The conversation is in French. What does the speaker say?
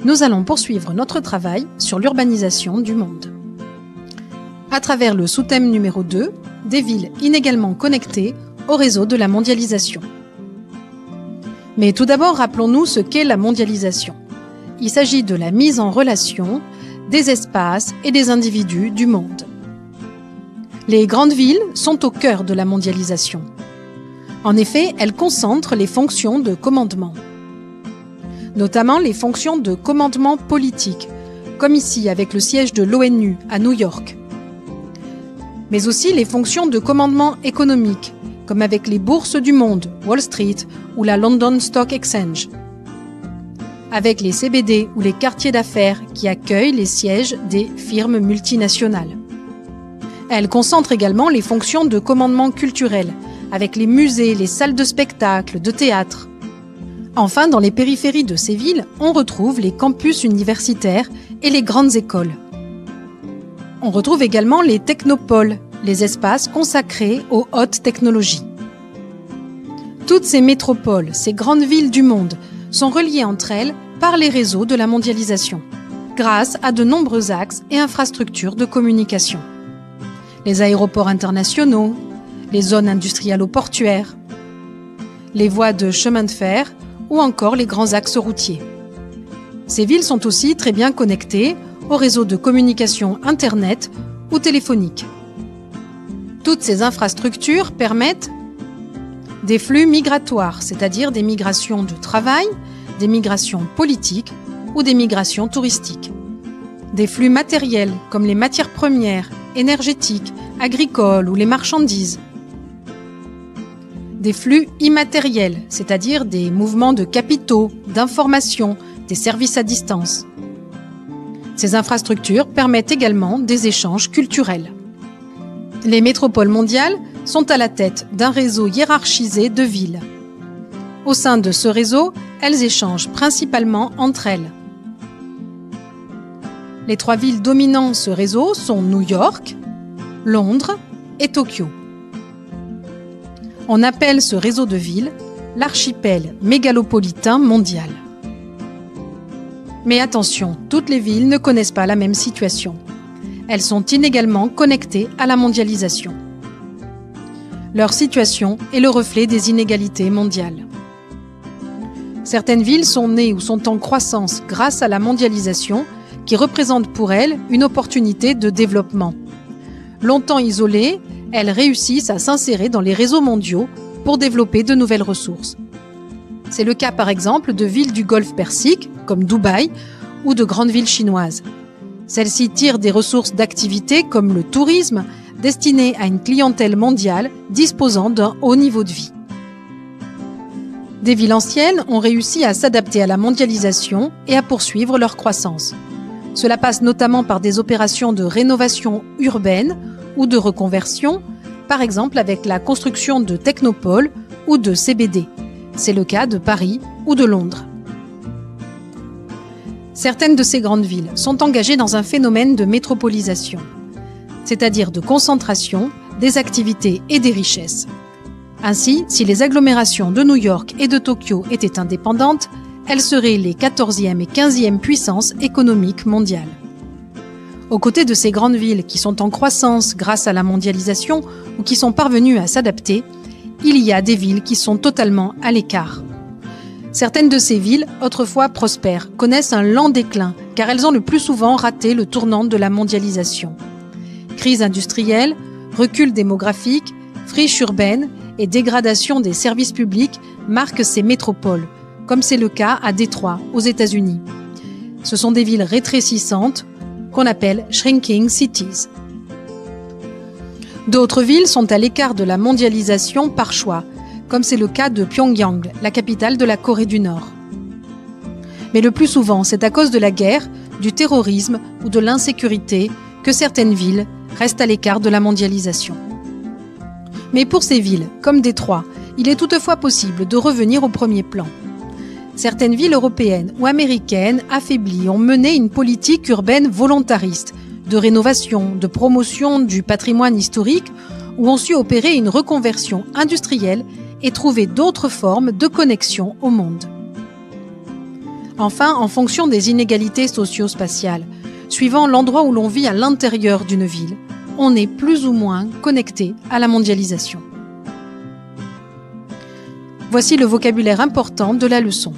nous allons poursuivre notre travail sur l'urbanisation du monde. À travers le sous-thème numéro 2, des villes inégalement connectées au réseau de la mondialisation. Mais tout d'abord, rappelons-nous ce qu'est la mondialisation. Il s'agit de la mise en relation des espaces et des individus du monde. Les grandes villes sont au cœur de la mondialisation. En effet, elles concentrent les fonctions de commandement, notamment les fonctions de commandement politique, comme ici avec le siège de l'ONU à New York, mais aussi les fonctions de commandement économique, comme avec les bourses du monde, Wall Street ou la London Stock Exchange, avec les CBD ou les quartiers d'affaires qui accueillent les sièges des firmes multinationales. Elle concentre également les fonctions de commandement culturel, avec les musées, les salles de spectacle, de théâtre. Enfin, dans les périphéries de ces villes, on retrouve les campus universitaires et les grandes écoles. On retrouve également les technopoles, les espaces consacrés aux hautes technologies. Toutes ces métropoles, ces grandes villes du monde, sont reliées entre elles par les réseaux de la mondialisation, grâce à de nombreux axes et infrastructures de communication. Les aéroports internationaux, les zones industrielles-portuaires, les voies de chemin de fer ou encore les grands axes routiers. Ces villes sont aussi très bien connectées aux réseaux de communication Internet ou téléphonique. Toutes ces infrastructures permettent des flux migratoires, c'est-à-dire des migrations de travail, des migrations politiques ou des migrations touristiques. Des flux matériels comme les matières premières, énergétiques, agricoles ou les marchandises. Des flux immatériels, c'est-à-dire des mouvements de capitaux, d'informations, des services à distance. Ces infrastructures permettent également des échanges culturels. Les métropoles mondiales sont à la tête d'un réseau hiérarchisé de villes. Au sein de ce réseau, elles échangent principalement entre elles. Les 3 villes dominant ce réseau sont New York, Londres et Tokyo. On appelle ce réseau de villes l'archipel mégalopolitain mondial. Mais attention, toutes les villes ne connaissent pas la même situation. Elles sont inégalement connectées à la mondialisation. Leur situation est le reflet des inégalités mondiales. Certaines villes sont nées ou sont en croissance grâce à la mondialisation qui représente pour elles une opportunité de développement. Longtemps isolées, elles réussissent à s'insérer dans les réseaux mondiaux pour développer de nouvelles ressources. C'est le cas par exemple de villes du Golfe Persique, comme Dubaï, ou de grandes villes chinoises. Celles-ci tirent des ressources d'activités comme le tourisme, destinées à une clientèle mondiale disposant d'un haut niveau de vie. Des villes anciennes ont réussi à s'adapter à la mondialisation et à poursuivre leur croissance. Cela passe notamment par des opérations de rénovation urbaine ou de reconversion, par exemple avec la construction de technopoles ou de CBD. C'est le cas de Paris ou de Londres. Certaines de ces grandes villes sont engagées dans un phénomène de métropolisation, c'est-à-dire de concentration des activités et des richesses. Ainsi, si les agglomérations de New York et de Tokyo étaient indépendantes, elles seraient les 14e et 15e puissances économiques mondiales. Aux côtés de ces grandes villes qui sont en croissance grâce à la mondialisation ou qui sont parvenues à s'adapter, il y a des villes qui sont totalement à l'écart. Certaines de ces villes, autrefois prospères, connaissent un lent déclin car elles ont le plus souvent raté le tournant de la mondialisation. Crise industrielle, recul démographique, friche urbaine et dégradation des services publics marquent ces métropoles, comme c'est le cas à Détroit, aux États-Unis. Ce sont des villes rétrécissantes qu'on appelle shrinking cities. D'autres villes sont à l'écart de la mondialisation par choix, comme c'est le cas de Pyongyang, la capitale de la Corée du Nord. Mais le plus souvent, c'est à cause de la guerre, du terrorisme ou de l'insécurité que certaines villes restent à l'écart de la mondialisation. Mais pour ces villes, comme Détroit, il est toutefois possible de revenir au premier plan. Certaines villes européennes ou américaines affaiblies ont mené une politique urbaine volontariste, de rénovation, de promotion du patrimoine historique, ou ont su opérer une reconversion industrielle et trouver d'autres formes de connexion au monde. Enfin, en fonction des inégalités socio-spatiales, suivant l'endroit où l'on vit à l'intérieur d'une ville, on est plus ou moins connecté à la mondialisation. Voici le vocabulaire important de la leçon.